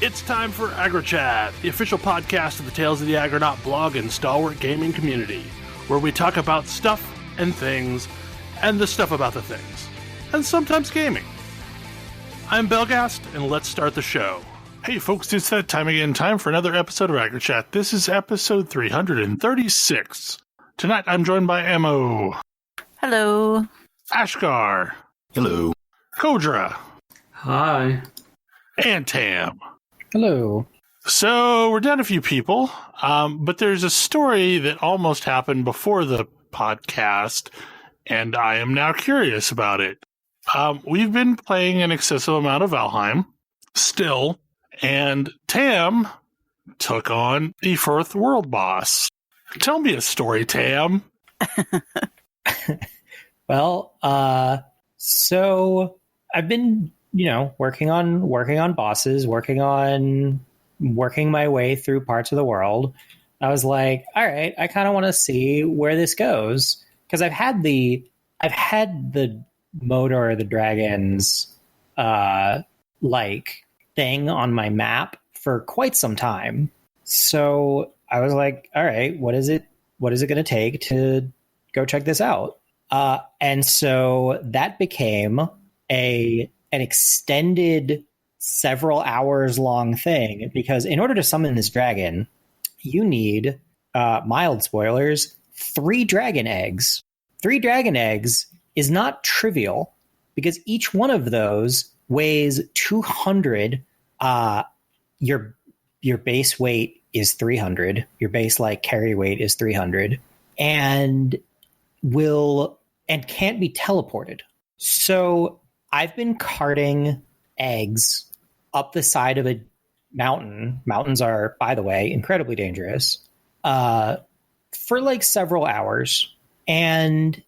It's time for AggroChat, the official podcast of the Tales of the Aggronaut blog and stalwart gaming community, where we talk about stuff and things, and the stuff about the things, and sometimes gaming. I'm Belgast, and let's start the show. Hey folks, it's that time again, time for another episode of AggroChat. This is episode 336. Tonight I'm joined by Emo. Hello. Ashgar. Hello. Kodra. Hi. And Tam. Hello. So, we're down a few people, but there's a story that almost happened before the podcast, and I am now curious about it. We've been playing an excessive amount of Valheim, still, and Tam took on the fourth world boss. Tell me a story, Tam. Well, so I've been, working on bosses, working my way through parts of the world. I was like, all right, I kind of want to see where this goes, because I've had the Motor or the Dragons thing on my map for quite some time. So I was like, all right, what is it going to take to go check this out? And so that became an extended several hours long thing, because in order to summon this dragon, you need, mild spoilers, 3 dragon eggs. 3 dragon eggs is not trivial, because each one of those weighs 200. Your base weight is 300. Your base carry weight is 300, and can't be teleported. So I've been carting eggs up the side of a mountain. Mountains are, by the way, incredibly dangerous, for several hours. And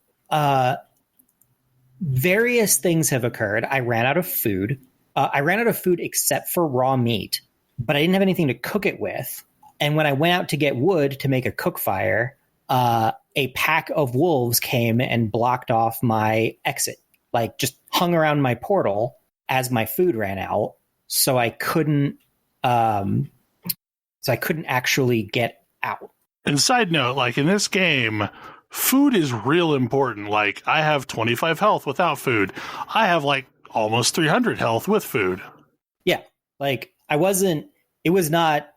various things have occurred. I ran out of food. Except for raw meat, but I didn't have anything to cook it with. And when I went out to get wood to make a cook fire, a pack of wolves came and blocked off my exit, just hung around my portal as my food ran out. So I couldn't actually get out. And side note, in this game, food is real important. I have 25 health without food. I have almost 300 health with food. Yeah. It was not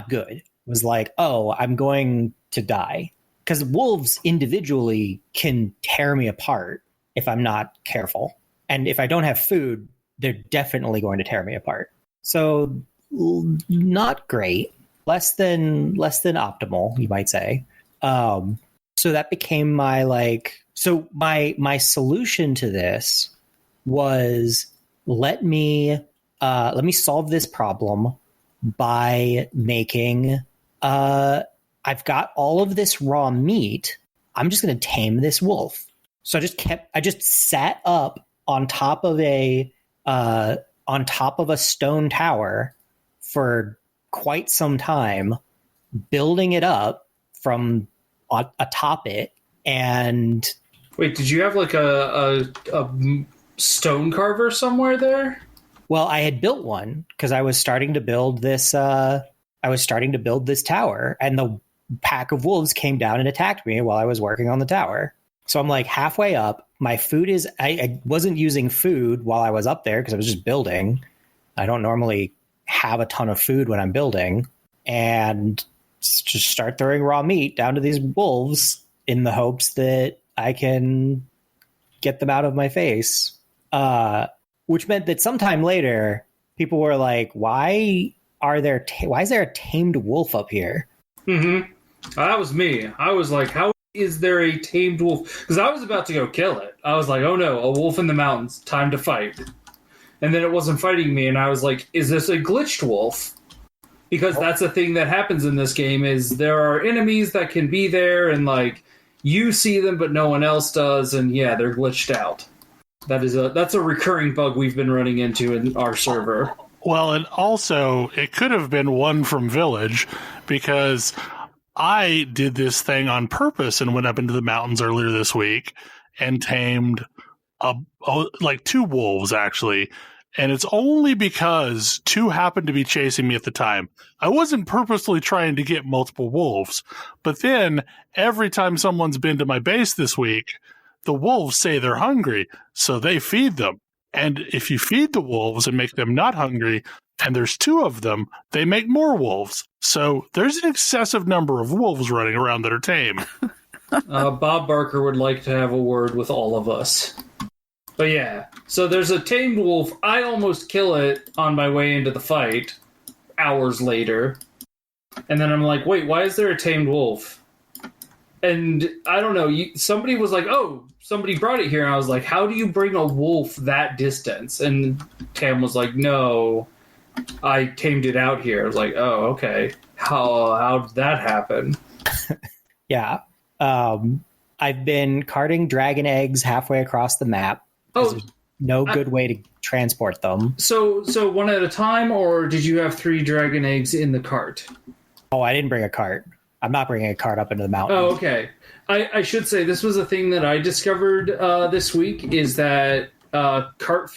good. It was I'm going to die. Because wolves individually can tear me apart if I'm not careful. And if I don't have food, they're definitely going to tear me apart. So not great. Less than optimal, you might say. So that became my so my solution to this was let me solve this problem by making I've got all of this raw meat. I'm just going to tame this wolf. So I just sat up on top of a stone tower for quite some time, building it up from atop it. And wait, did you have a stone carver somewhere there? Well, I had built one because I was starting to build this. Tower, and the pack of wolves came down and attacked me while I was working on the tower. So I'm halfway up. My food is, I wasn't using food while I was up there because I was just building. I don't normally have a ton of food when I'm building, and just start throwing raw meat down to these wolves in the hopes that I can get them out of my face. Which meant that sometime later, people were like, why is there a tamed wolf up here? Mm-hmm. That was me. I was like, how is there a tamed wolf? Because I was about to go kill it. I was like, oh no, a wolf in the mountains, time to fight. And then it wasn't fighting me, and I was like, is this a glitched wolf? Because that's the thing that happens in this game, is there are enemies that can be there, and you see them, but no one else does, and yeah, they're glitched out. That's a recurring bug we've been running into in our server. Well, and also, it could have been one from Village, because I did this thing on purpose and went up into the mountains earlier this week and tamed 2 wolves, actually, And it's only because 2 happened to be chasing me at the time. I wasn't purposely trying to get multiple wolves, but then every time someone's been to my base this week, the wolves say they're hungry, so they feed them. And if you feed the wolves and make them not hungry, and there's 2 of them, they make more wolves. So there's an excessive number of wolves running around that are tame. Bob Barker would like to have a word with all of us. But yeah, so there's a tamed wolf. I almost kill it on my way into the fight, hours later. And then I'm like, wait, why is there a tamed wolf? And I don't know, somebody was like, oh, somebody brought it here. And I was like, how do you bring a wolf that distance? And Tam was like, no, I tamed it out here. I was like, oh, okay. How did that happen? Yeah. I've been carting dragon eggs halfway across the map. There's no good way to transport them. So one at a time, or did you have 3 dragon eggs in the cart? Oh, I didn't bring a cart. I'm not bringing a cart up into the mountain. Oh, okay. I should say this was a thing that I discovered this week, is that cart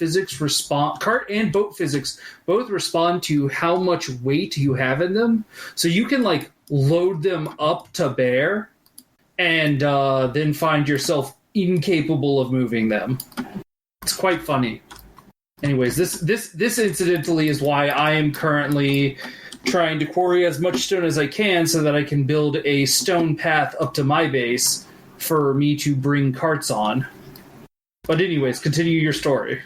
and boat physics both respond to how much weight you have in them. So you can like load them up to bear and then find yourself incapable of moving them. It's quite funny. Anyways, this incidentally is why I am currently trying to quarry as much stone as I can so that I can build a stone path up to my base for me to bring carts on. But anyways, continue your story.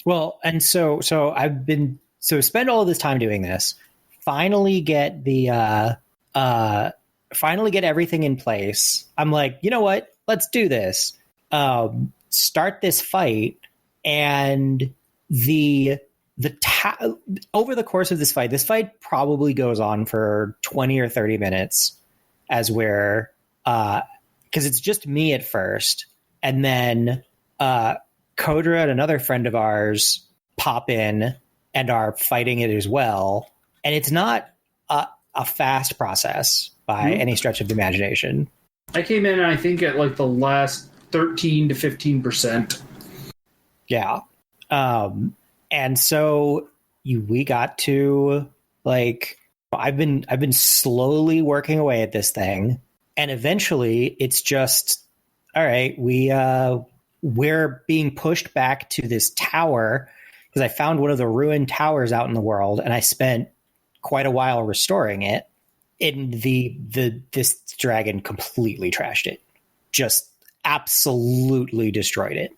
Well, and so spend all this time doing this. Finally get everything in place. I'm like, you know what? Let's do this. Start this fight, and over the course of this fight probably goes on for 20 or 30 minutes, as we're because it's just me at first, and then Kodra and another friend of ours pop in and are fighting it as well, and it's not a fast process by any stretch of the imagination. I came in, I think, at like the last 13 to 15%. Yeah. And so we got to like, I've been slowly working away at this thing, and eventually it's just, all right, we're being pushed back to this tower because I found one of the ruined towers out in the world, and I spent quite a while restoring it. And this dragon completely trashed it. Just absolutely destroyed it.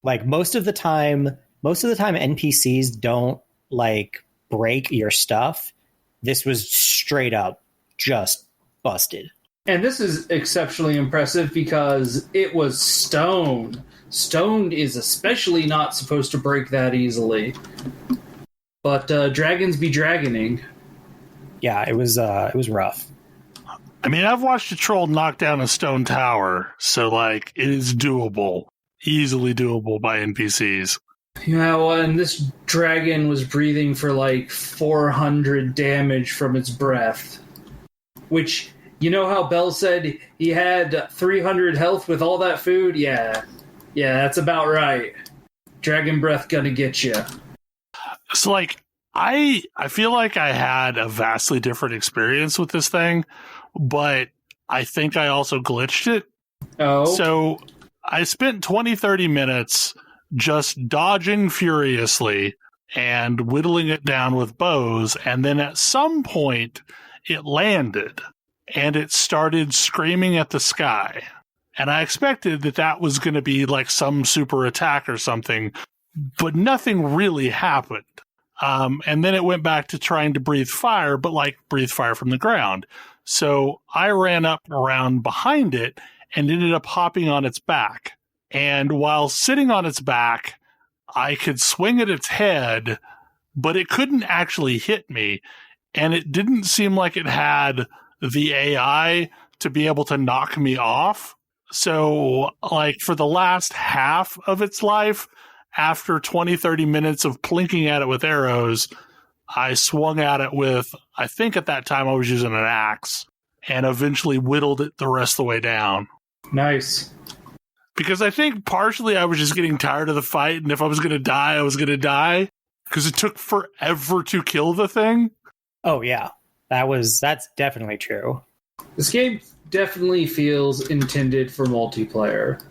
Like most of the time NPCs don't like break your stuff. This was straight up just busted. And this is exceptionally impressive because it was stone. Stone is especially not supposed to break that easily. But dragons be dragoning. Yeah, it was rough. I mean, I've watched a troll knock down a stone tower, so like it is doable, easily doable by NPCs. Yeah, well, and this dragon was breathing for like 400 damage from its breath. Which, you know how Bell said he had 300 health with all that food? Yeah, that's about right. Dragon breath gonna get you. So like, I feel like I had a vastly different experience with this thing, but I think I also glitched it. Oh. So I spent 20, 30 minutes just dodging furiously and whittling it down with bows, and then at some point it landed and it started screaming at the sky. And I expected that was going to be like some super attack or something, but nothing really happened. And then it went back to trying to breathe fire, but like breathe fire from the ground. So I ran up around behind it and ended up hopping on its back. And while sitting on its back, I could swing at its head, but it couldn't actually hit me. And it didn't seem like it had the AI to be able to knock me off. So like for the last half of its life, after 20, 30 minutes of plinking at it with arrows, I swung at it with, I think at that time I was using an axe, and eventually whittled it the rest of the way down. Nice. Because I think partially I was just getting tired of the fight, and if I was going to die, I was going to die. because it took forever to kill the thing. Oh yeah, that's definitely true. This game definitely feels intended for multiplayer.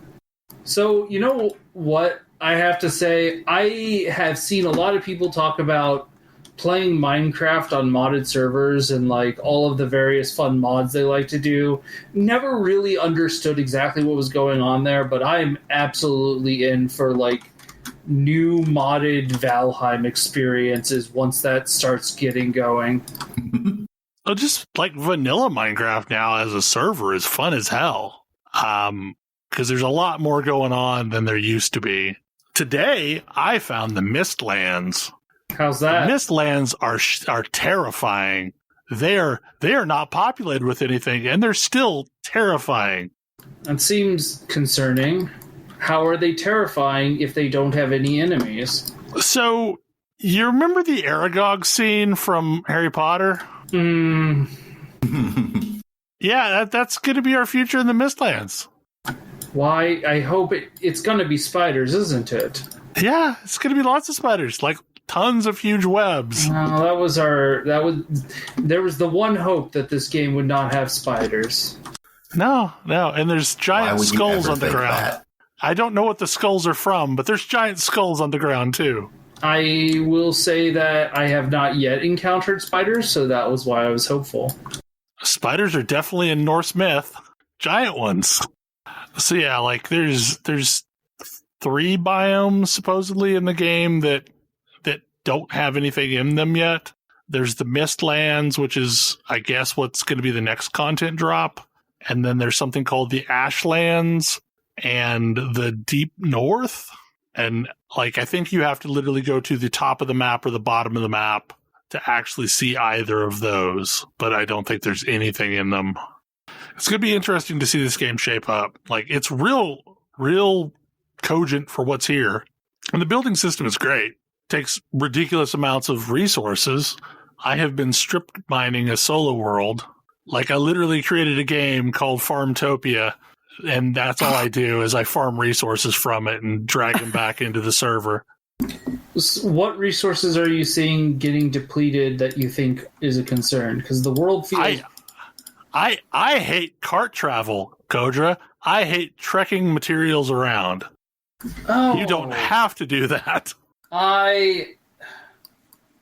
So, you know what I have to say? I have seen a lot of people talk about playing Minecraft on modded servers and like all of the various fun mods they like to do. Never really understood exactly what was going on there, but I'm absolutely in for like new modded Valheim experiences once that starts getting going. Oh, just like vanilla Minecraft now as a server is fun as hell. Because there's a lot more going on than there used to be. Today, I found the Mistlands. How's that? The Mistlands are terrifying. They are not populated with anything, and they're still terrifying. That seems concerning. How are they terrifying if they don't have any enemies? So, you remember the Aragog scene from Harry Potter? Yeah, that's going to be our future in the Mistlands. Why? I hope it's going to be spiders, isn't it? Yeah, it's going to be lots of spiders, like tons of huge webs. No, there was the one hope that this game would not have spiders. No, and there's giant skulls on the ground. That? I don't know what the skulls are from, but there's giant skulls on the ground too. I will say that I have not yet encountered spiders, so that was why I was hopeful. Spiders are definitely in Norse myth. Giant ones. So yeah, like there's 3 biomes supposedly in the game that don't have anything in them yet. There's the Mistlands, which is, I guess, what's going to be the next content drop. And then there's something called the Ashlands and the Deep North. And like, I think you have to literally go to the top of the map or the bottom of the map to actually see either of those. But I don't think there's anything in them. It's going to be interesting to see this game shape up. Like, it's real cogent for what's here. And the building system is great. Takes ridiculous amounts of resources. I have been strip mining a solo world. Like, I literally created a game called Farmtopia, and that's all I do is I farm resources from it and drag them back into the server. What resources are you seeing getting depleted that you think is a concern? Because the world feels... I hate cart travel, Kodra. I hate trekking materials around. Oh. You don't have to do that.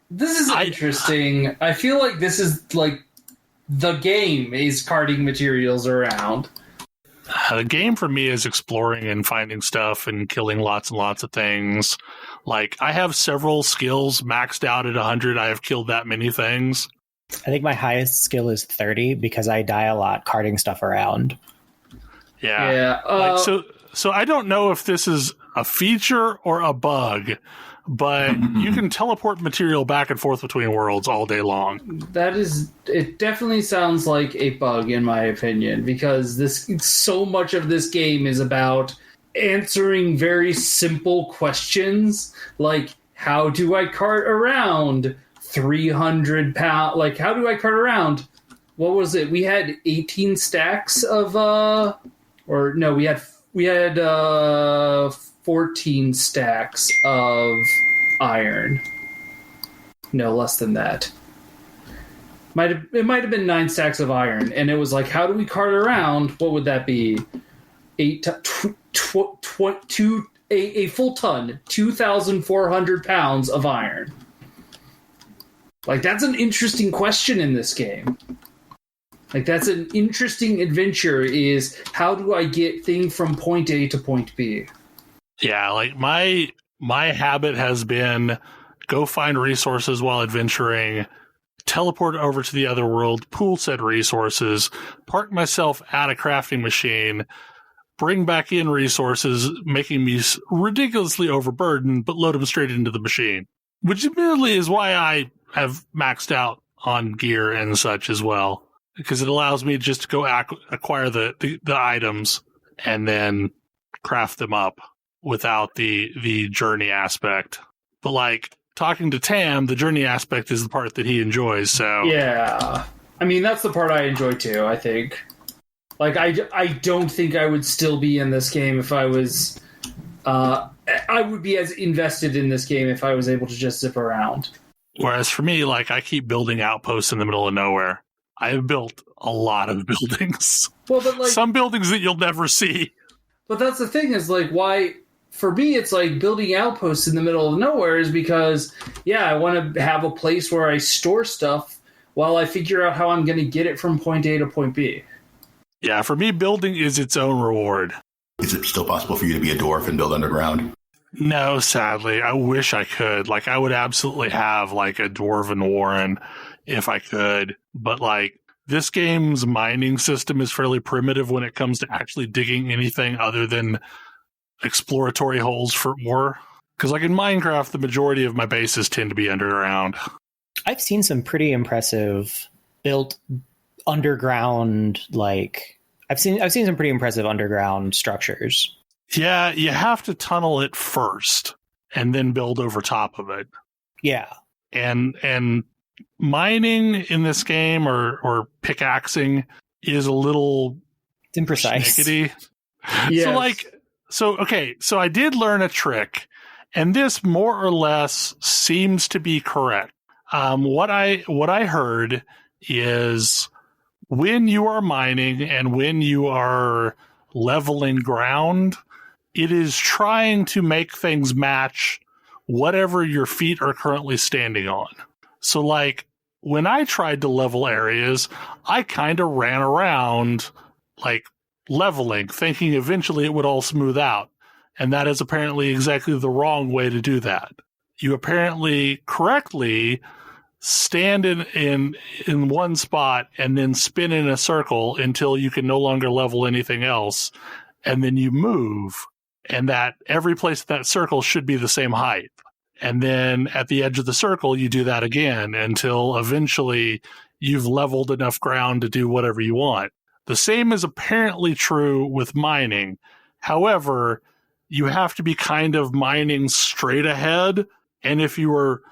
This is interesting. I feel like this is like the game is carting materials around. The game for me is exploring and finding stuff and killing lots and lots of things. Like, I have several skills maxed out at 100. I have killed that many things. I think my highest skill is 30 because I die a lot carting stuff around. Yeah. So I don't know if this is a feature or a bug, but you can teleport material back and forth between worlds all day long. It definitely sounds like a bug in my opinion, because so much of this game is about answering very simple questions, like how do I cart around 300 pound? Like, how do I cart around? What was it? We had 18 stacks of, we had 14 stacks of iron. No, less than that. It might have been 9 stacks of iron, and it was like, how do we cart around? What would that be? A full ton, 2,400 pounds of iron. Like, that's an interesting question in this game. Like, that's an interesting adventure, is how do I get thing from point A to point B? Yeah, like my habit has been go find resources while adventuring, teleport over to the other world, pool said resources, park myself at a crafting machine, bring back in resources, making me ridiculously overburdened, but load them straight into the machine. Which admittedly is why I have maxed out on gear and such as well. Because it allows me just to go acquire the items and then craft them up without the journey aspect. But like talking to Tam, the journey aspect is the part that he enjoys. So yeah, I mean that's the part I enjoy too. I think, like I don't think I would still be in this game if I was I would be as invested in this game if I was able to just zip around. Whereas for me, like, I keep building outposts in the middle of nowhere. I have built a lot of buildings. Well, but like some buildings that you'll never see. But that's the thing is like why for me it's like building outposts in the middle of nowhere is because I want to have a place where I store stuff while I figure out how I'm going to get it from point A to point B. Yeah, for me, building is its own reward. Is it still possible for you to be a dwarf and build underground? No, sadly. I wish I could. Like, I would absolutely have, like, a dwarven warren if I could. But, like, this game's mining system is fairly primitive when it comes to actually digging anything other than exploratory holes for ore. Because, like, in Minecraft, the majority of my bases tend to be underground. I've seen some pretty impressive built underground, like... I've seen some pretty impressive underground structures. Yeah, you have to tunnel it first and then build over top of it. Yeah. And mining in this game or pickaxing is a little it's imprecise. Yes. So I did learn a trick, and this more or less seems to be correct. What I heard is when you are mining and when you are leveling ground, it is trying to make things match whatever your feet are currently standing on. So, like, when I tried to level areas, I kind of ran around, like, leveling, thinking eventually it would all smooth out. And that is apparently exactly the wrong way to do that. You apparently correctly stand in one spot and then spin in a circle until you can no longer level anything else, and then you move, and that every place in that circle should be the same height. And then at the edge of the circle, you do that again until eventually you've leveled enough ground to do whatever you want. The same is apparently true with mining. However, you have to be kind of mining straight ahead, and if you are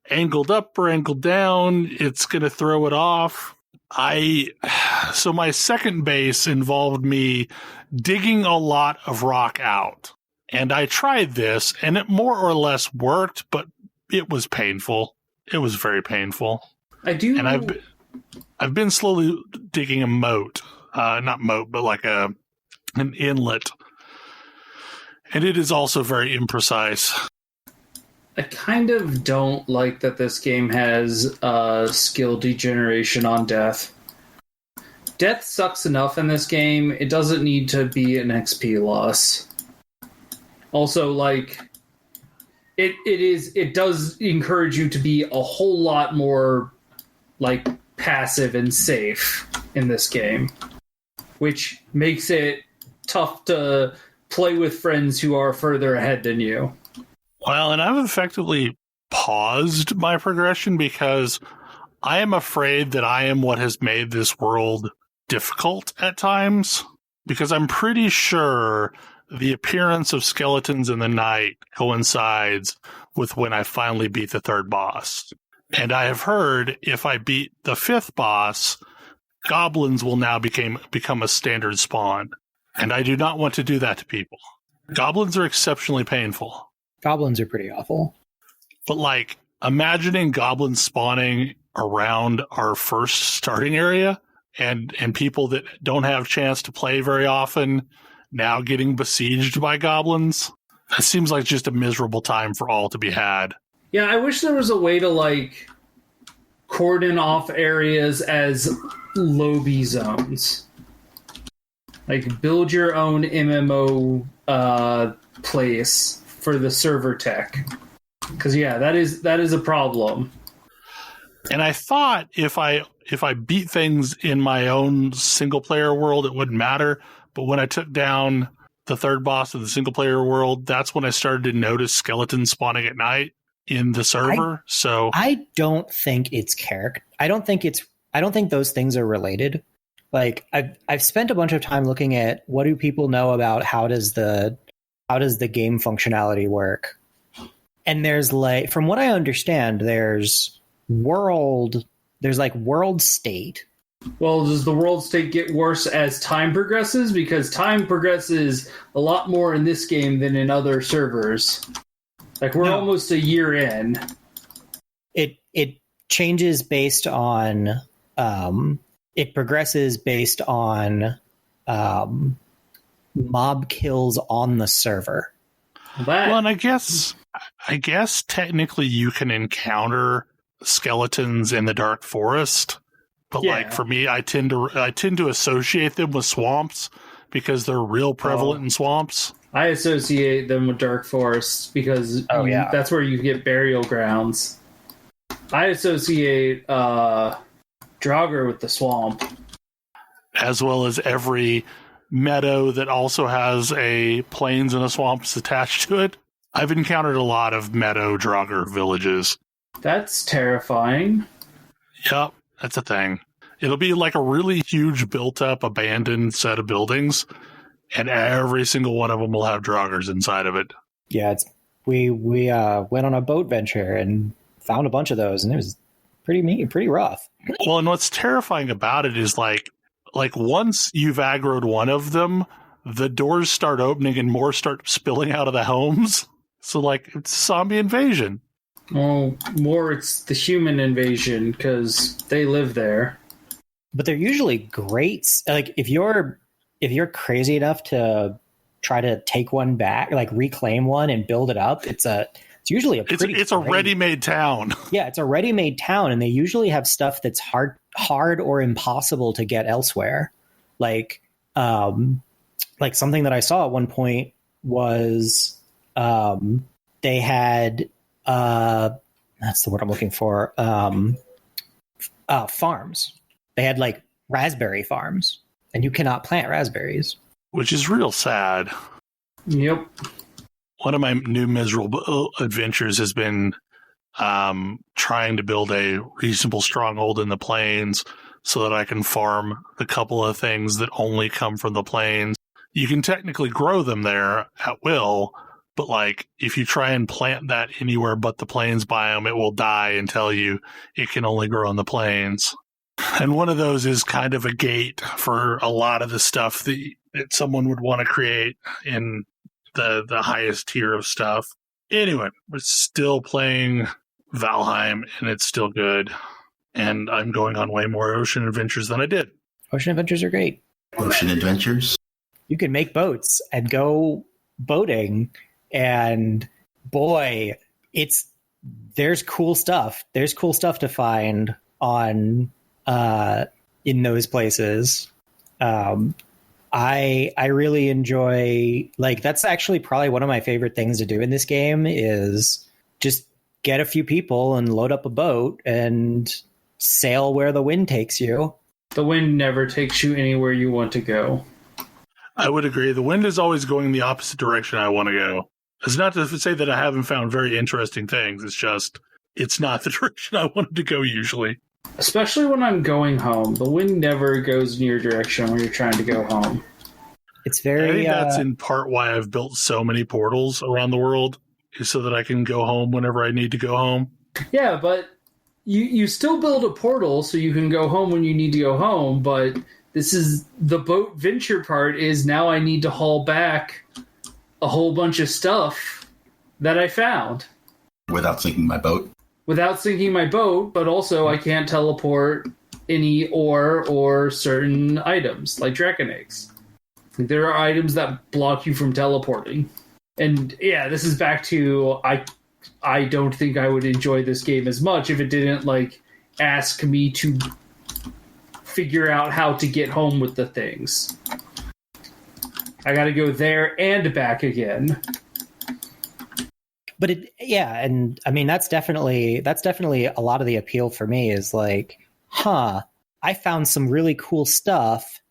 angled up or angled down, it's going to throw it off. So my second base involved me digging a lot of rock out. And I tried this, and it more or less worked, but it was painful. It was very painful. And I've been slowly digging a moat. Not moat, but like an inlet. And it is also very imprecise. I kind of don't like that this game has skill degeneration on death. Death sucks enough in this game. It doesn't need to be an XP loss. Also, like, it does encourage you to be a whole lot more, like, passive and safe in this game, which makes it tough to play with friends who are further ahead than you. Well, and I've effectively paused my progression because I am afraid that I am what has made this world difficult at times, because I'm pretty sure the appearance of skeletons in the night coincides with when I finally beat the third boss. And I have heard if I beat the fifth boss, goblins will now become a standard spawn. And I do not want to do that to people. Goblins are exceptionally painful. Goblins are pretty awful. But, like, imagining goblins spawning around our first starting area and people that don't have a chance to play very often now getting besieged by goblins, that seems like just a miserable time for all to be had. Yeah, I wish there was a way to, like, cordon off areas as lobby zones. Like, build your own MMO place for the server tech. Because, yeah, that is a problem. And I thought if I beat things in my own single-player world, it wouldn't matter. But when I took down the third boss of the single-player world, that's when I started to notice skeletons spawning at night in the server. I don't think it's character. I don't think those things are related. Like, I've spent a bunch of time looking at what do people know about how does the game functionality work. And there's, like, from what I understand, there's world state, Well, does the world state get worse as time progresses? Because time progresses a lot more in this game than in other servers. Like, we're almost a year in. It changes based on... it progresses based on mob kills on the server. Well, and I guess technically you can encounter skeletons in the dark forest, but like for me, I tend to associate them with swamps because they're real prevalent in swamps. I associate them with dark forests because that's where you get burial grounds. I associate Draugr with the swamp, as well as every meadow that also has a plains and a swamps attached to it. I've encountered a lot of meadow Draugr villages. That's terrifying. Yep, that's a thing. It'll be like a really huge built-up, abandoned set of buildings, and every single one of them will have Draugrs inside of it. Yeah, we went on a boat venture and found a bunch of those, and it was pretty rough. Well, and what's terrifying about it is like once you've aggroed one of them, the doors start opening and more start spilling out of the homes. So like it's a zombie invasion. Well, more it's the human invasion because they live there. But they're usually great. Like if you're crazy enough to try to take one back, like reclaim one and build it up, it's usually it's a ready-made town. Yeah, it's a ready-made town, and they usually have stuff that's hard or impossible to get elsewhere. Like something that I saw at one point was they had that's the word I'm looking for. Farms. They had like raspberry farms, and you cannot plant raspberries, which is real sad. Yep. One of my new miserable adventures has been trying to build a reasonable stronghold in the plains so that I can farm the couple of things that only come from the plains. You can technically grow them there at will, but like if you try and plant that anywhere but the plains biome, it will die and tell you it can only grow on the plains. And one of those is kind of a gate for a lot of the stuff that someone would want to create in the highest tier of stuff. Anyway, we're still playing Valheim, and it's still good. And I'm going on way more ocean adventures than I did. Ocean adventures are great. Ocean adventures? You can make boats and go boating, and boy, there's cool stuff. There's cool stuff to find on in those places. I really enjoy, like, that's actually probably one of my favorite things to do in this game is just get a few people and load up a boat and sail where the wind takes you. The wind never takes you anywhere you want to go. I would agree. The wind is always going the opposite direction I want to go. It's not to say that I haven't found very interesting things. It's just, it's not the direction I wanted to go usually. Especially when I'm going home. The wind never goes in your direction when you're trying to go home. It's very... I think that's in part why I've built so many portals around the world, is so that I can go home whenever I need to go home. Yeah, but you still build a portal so you can go home when you need to go home, but this is the boat venture part is now I need to haul back a whole bunch of stuff that I found. Without sinking my boat? Without sinking my boat, but also I can't teleport any ore or certain items, like dragon eggs. There are items that block you from teleporting. And yeah, this is back to I don't think I would enjoy this game as much if it didn't like ask me to figure out how to get home with the things. I gotta go there and back again. But and I mean that's definitely a lot of the appeal for me is like, I found some really cool stuff.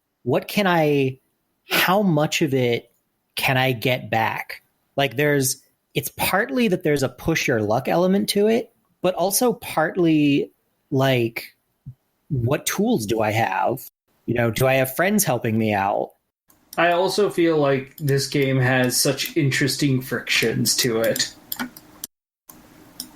How much of it can I get back? Like it's partly that there's a push your luck element to it, but also partly like, what tools do I have? You know, do I have friends helping me out? I also feel like this game has such interesting frictions to it.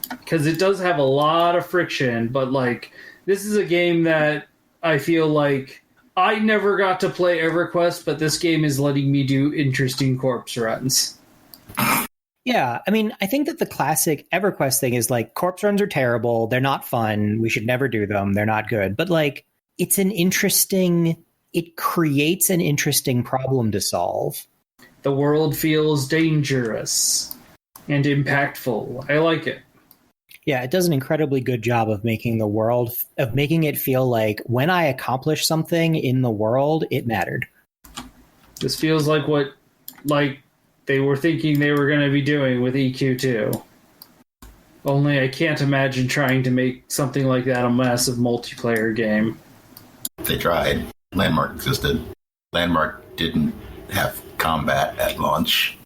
Because it does have a lot of friction, but like, this is a game that I feel like I never got to play EverQuest, but this game is letting me do interesting corpse runs. Yeah, I mean, I think that the classic EverQuest thing is like corpse runs are terrible. They're not fun. We should never do them. They're not good. But like, it creates an interesting problem to solve. The world feels dangerous and impactful. I like it. Yeah, it does an incredibly good job of making it feel like when I accomplish something in the world, it mattered. This feels like what they were thinking they were going to be doing with EQ2. Only I can't imagine trying to make something like that a massive multiplayer game. They tried. Landmark existed. Landmark didn't have combat at launch.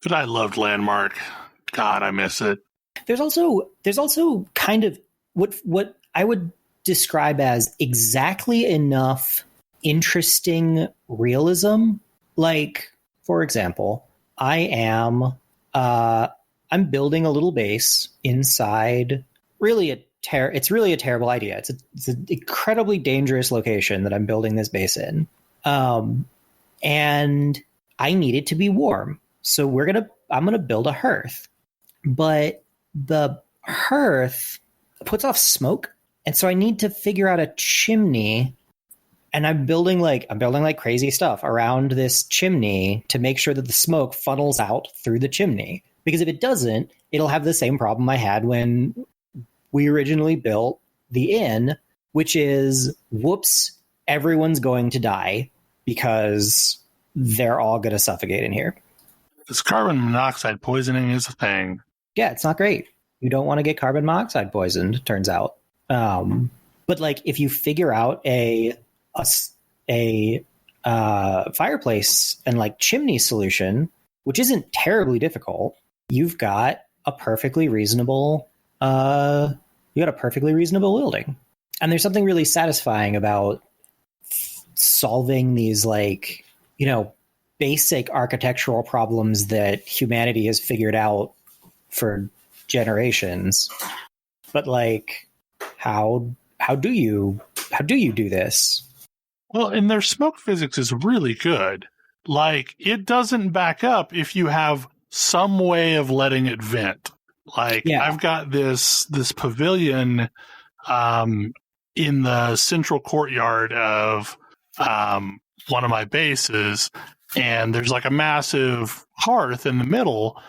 But I loved Landmark. God, I miss it. There's also kind of what I would describe as exactly enough interesting realism. Like, for example, I'm building a little base inside it's really a terrible idea. It's an incredibly dangerous location that I'm building this base in. And I need it to be warm. So I'm going to build a hearth. But the hearth puts off smoke, and so I need to figure out a chimney, and I'm building like crazy stuff around this chimney to make sure that the smoke funnels out through the chimney. Because if it doesn't, it'll have the same problem I had when we originally built the inn, which is, whoops, everyone's going to die because they're all going to suffocate in here. This carbon monoxide poisoning is a thing. Yeah, it's not great. You don't want to get carbon monoxide poisoned, turns out. But like, if you figure out a fireplace and like chimney solution, which isn't terribly difficult, you've got a perfectly reasonable building. And there's something really satisfying about solving these like, basic architectural problems that humanity has figured out for generations. But like, how do you do this? Well, and their smoke physics is really good. Like, it doesn't back up if you have some way of letting it vent. Like, yeah. I've got this pavilion in the central courtyard of one of my bases, and there's like a massive hearth in the middle.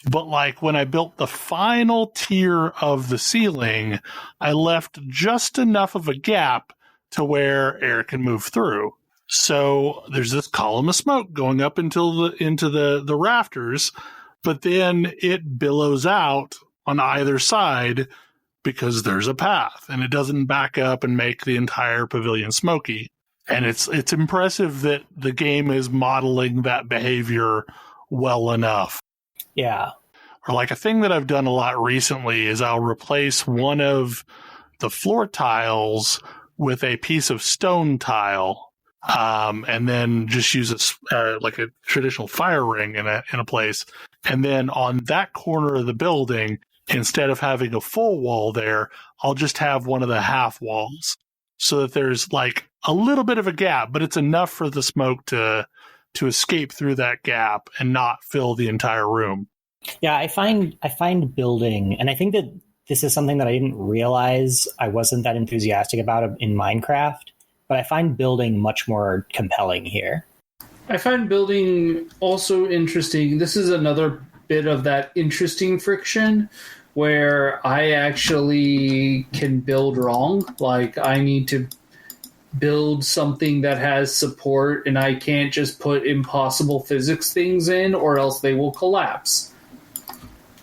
But like, when I built the final tier of the ceiling, I left just enough of a gap to where air can move through. So there's this column of smoke going up into the rafters, but then it billows out on either side because there's a path, and it doesn't back up and make the entire pavilion smoky. And it's impressive that the game is modeling that behavior well enough. Yeah. Or like, a thing that I've done a lot recently is I'll replace one of the floor tiles with a piece of stone tile, and then just use like a traditional fire ring in a place. And then on that corner of the building, instead of having a full wall there, I'll just have one of the half walls, so that there's like a little bit of a gap, but it's enough for the smoke to escape through that gap and not fill the entire room. Yeah, I find building, and I think that this is something that I didn't realize I wasn't that enthusiastic about in Minecraft, but I find building much more compelling here. I find building also interesting. This is another bit of that interesting friction where I actually can build wrong. Like, I need to build something that has support, and I can't just put impossible physics things in, or else they will collapse.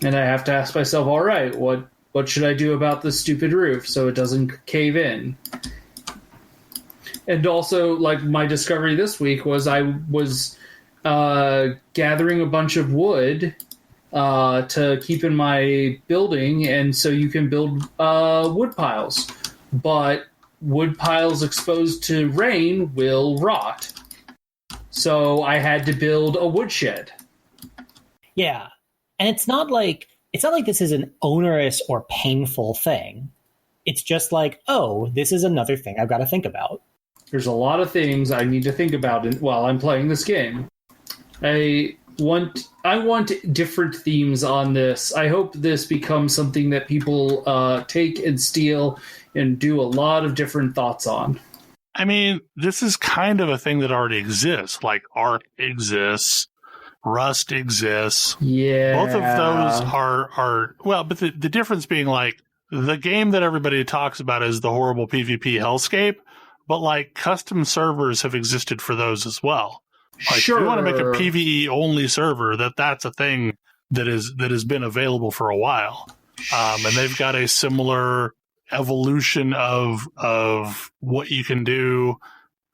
And I have to ask myself, all right, what should I do about this stupid roof so it doesn't cave in? And also, like, my discovery this week was I was gathering a bunch of wood to keep in my building, and so you can build wood piles. But wood piles exposed to rain will rot. So I had to build a woodshed. Yeah. And it's not like this is an onerous or painful thing. it's just like, oh, this is another thing I've got to think about. There's a lot of things I need to think about while I'm playing this game. I want different themes on this. I hope this becomes something that people take and steal and do a lot of different thoughts on. I mean, this is kind of a thing that already exists. Like, Ark exists, Rust exists. Yeah. Both of those are well, but the difference being, like, the game that everybody talks about is the horrible PvP hellscape, but, like, custom servers have existed for those as well. Like, sure. if you want to make a PvE only server, that's a thing that has been available for a while. And they've got a similar evolution of what you can do,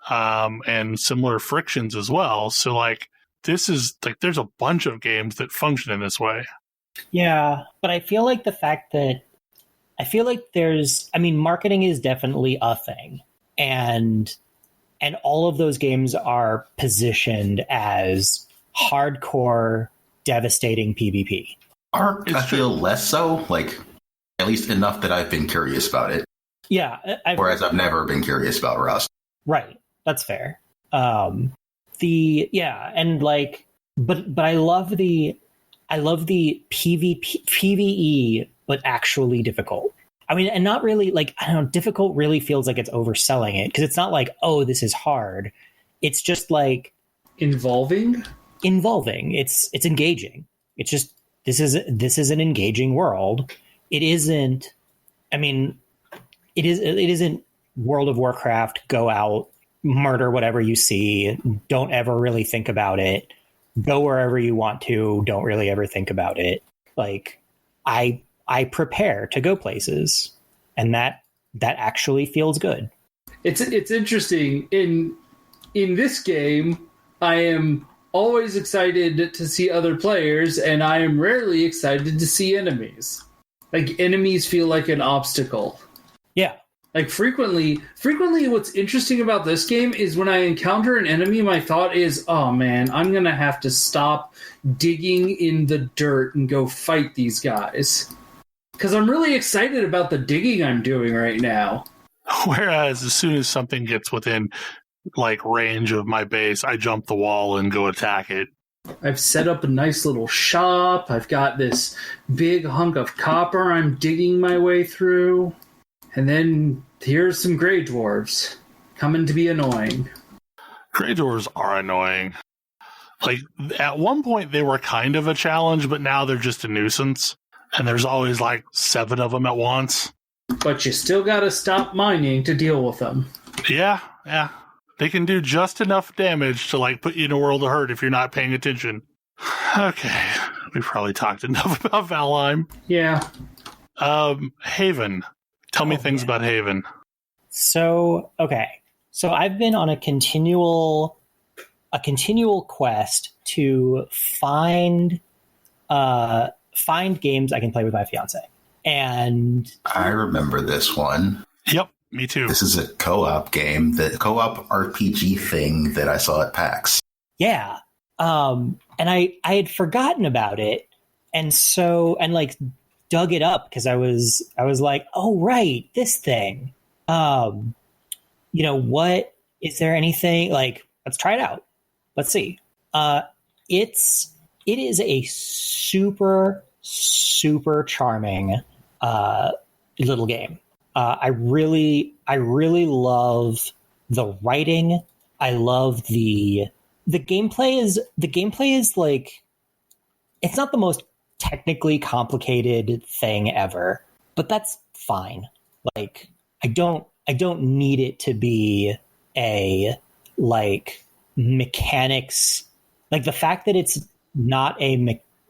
and similar frictions as well. So, like, this is like, there's a bunch of games that function in this way. Yeah, but I feel like the fact that marketing is definitely a thing, and all of those games are positioned as hardcore, devastating PvP. Ark, I feel less so, like, at least enough that I've been curious about it. Yeah. Whereas I've never been curious about Rust. Right. That's fair. And like, but I love the PvE, but actually difficult. I mean, and not really, like, I don't know, difficult really feels like it's overselling it, because it's not like, oh, this is hard. It's just like involving. It's engaging. It's just, this is an engaging world. It isn't, I mean, it isn't World of Warcraft, go out, murder whatever you see, don't ever really think about it, go wherever you want to, don't really ever think about it. Like, I prepare to go places, and that actually feels good. It's interesting. In this game, I am always excited to see other players, and I am rarely excited to see enemies. Like, enemies feel like an obstacle. Yeah. Like, frequently what's interesting about this game is when I encounter an enemy, my thought is, oh man, I'm going to have to stop digging in the dirt and go fight these guys. Because I'm really excited about the digging I'm doing right now. Whereas as soon as something gets within, like, range of my base, I jump the wall and go attack it. I've set up a nice little shop. I've got this big hunk of copper I'm digging my way through. And then here's some Grey Dwarves coming to be annoying. Grey Dwarves are annoying. Like, at one point they were kind of a challenge, but now they're just a nuisance. And there's always, like, 7 of them at once. But you still gotta stop mining to deal with them. Yeah. They can do just enough damage to, like, put you in a world of hurt if you're not paying attention. Okay. We've probably talked enough about Valheim. Yeah. Haven. Tell me things about Haven. So, okay. So I've been on a continual quest to find games I can play with my fiance. And I remember this one. Yep, me too. This is a co-op game, the co-op RPG thing that I saw at PAX. Yeah. And I had forgotten about it. And so, and like dug it up because I was like, oh, right, this thing. What is there anything like, let's try it out. Let's see. It is a super, super charming little game. I really love the writing. I love the gameplay is like, it's not the most technically complicated thing ever, but that's fine. Like, I don't need it to be a like mechanics, like the fact that it's not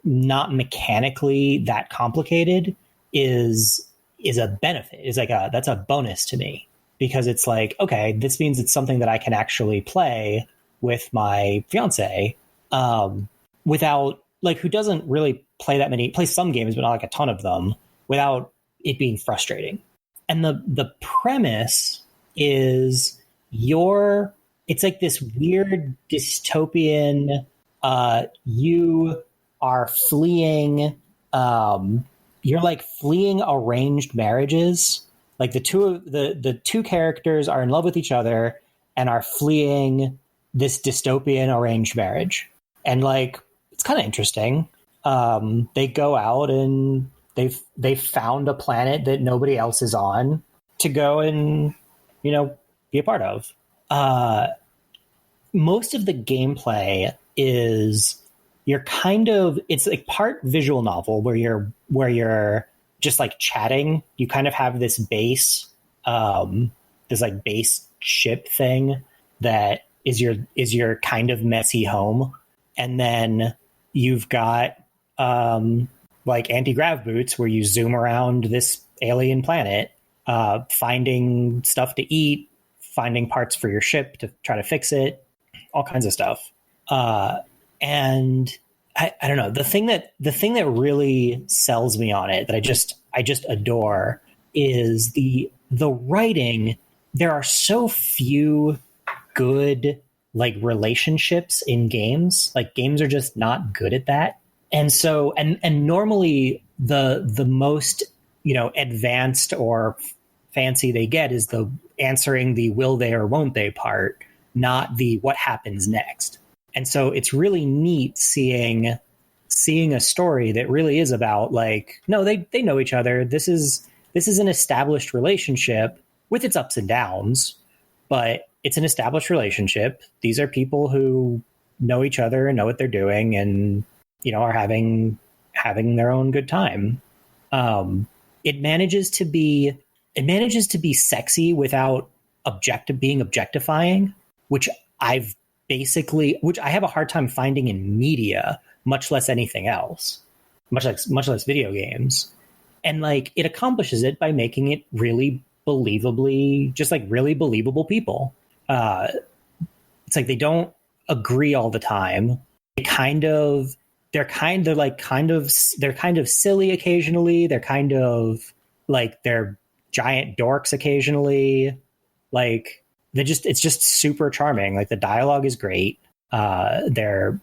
mechanically that complicated is a benefit. It's like that's a bonus to me, because it's like, okay, this means it's something that I can actually play with my fiance, without, like, who doesn't really play some games, but not like a ton of them, without it being frustrating. And the premise is it's like this weird dystopian, you are fleeing, you're like fleeing arranged marriages, Like the two characters are in love with each other and are fleeing this dystopian arranged marriage. And like, it's kind of interesting. They go out and they've found a planet that nobody else is on to go and, be a part of. Most of the gameplay is it's like part visual novel where you're just like chatting. You kind of have this base ship thing that is your kind of messy home. And then you've got like anti-grav boots where you zoom around this alien planet, finding stuff to eat, finding parts for your ship to try to fix it, all kinds of stuff. And I don't know, the thing that really sells me on it, that I just adore, is the writing. There are so few good like relationships in games. Like games are just not good at that. And so, and normally the most, advanced or fancy they get is the answering the will they or won't they part, not the what happens next. And so it's really neat seeing a story that really is about like, no, they know each other. This is an established relationship with its ups and downs, but it's an established relationship. These are people who know each other and know what they're doing and, are having their own good time. It manages to be sexy without being objectifying, which I have a hard time finding in media, much less anything else, much less video games. And like, it accomplishes it by making it really believably, just like really believable people. It's like they don't agree all the time. They're kind of silly occasionally. They're kind of like, they're giant dorks occasionally. Like it's just super charming. Like the dialogue is great. They're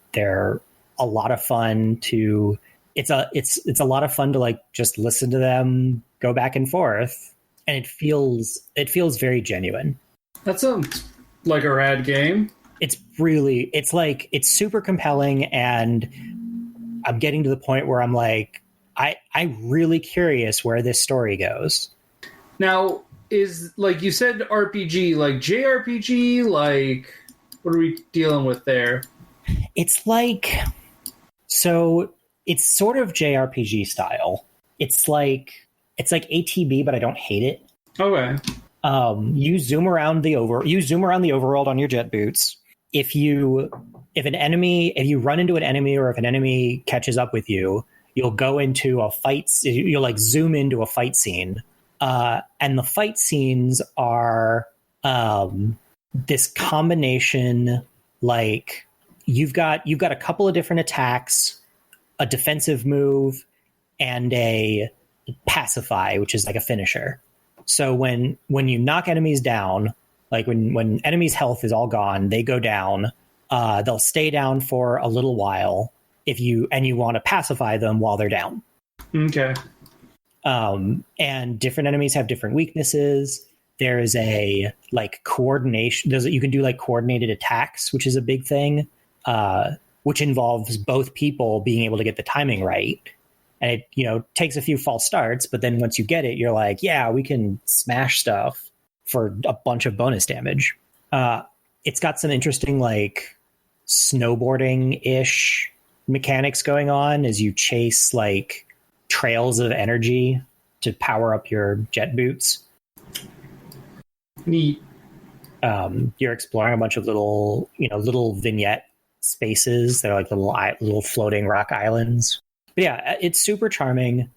a lot of fun to. It's a lot of fun to like just listen to them go back and forth, and it feels very genuine. That sounds like a rad game. It's super compelling, and I'm getting to the point where I'm like, I'm really curious where this story goes. Now, is, like you said, RPG, like JRPG, like, what are we dealing with there? It's like, so it's sort of JRPG style. It's like ATB, but I don't hate it. Okay. You zoom around the overworld on your jet boots. If you run into an enemy, or if an enemy catches up with you, you'll go into a fight. You'll like zoom into a fight scene. And the fight scenes are this combination, like you've got a couple of different attacks, a defensive move, and a pacify, which is like a finisher. So when you knock enemies down, like when enemies' health is all gone, they go down. They'll stay down for a little while if you want to pacify them while they're down. Okay. And different enemies have different weaknesses. There's a like coordination. You can do like coordinated attacks, which is a big thing, which involves both people being able to get the timing right. And it, takes a few false starts, but then once you get it, you're like, yeah, we can smash stuff for a bunch of bonus damage. It's got some interesting like snowboarding-ish mechanics going on as you chase like trails of energy to power up your jet boots. Neat. You're exploring a bunch of little vignette spaces that are like little floating rock islands. But yeah, it's super charming.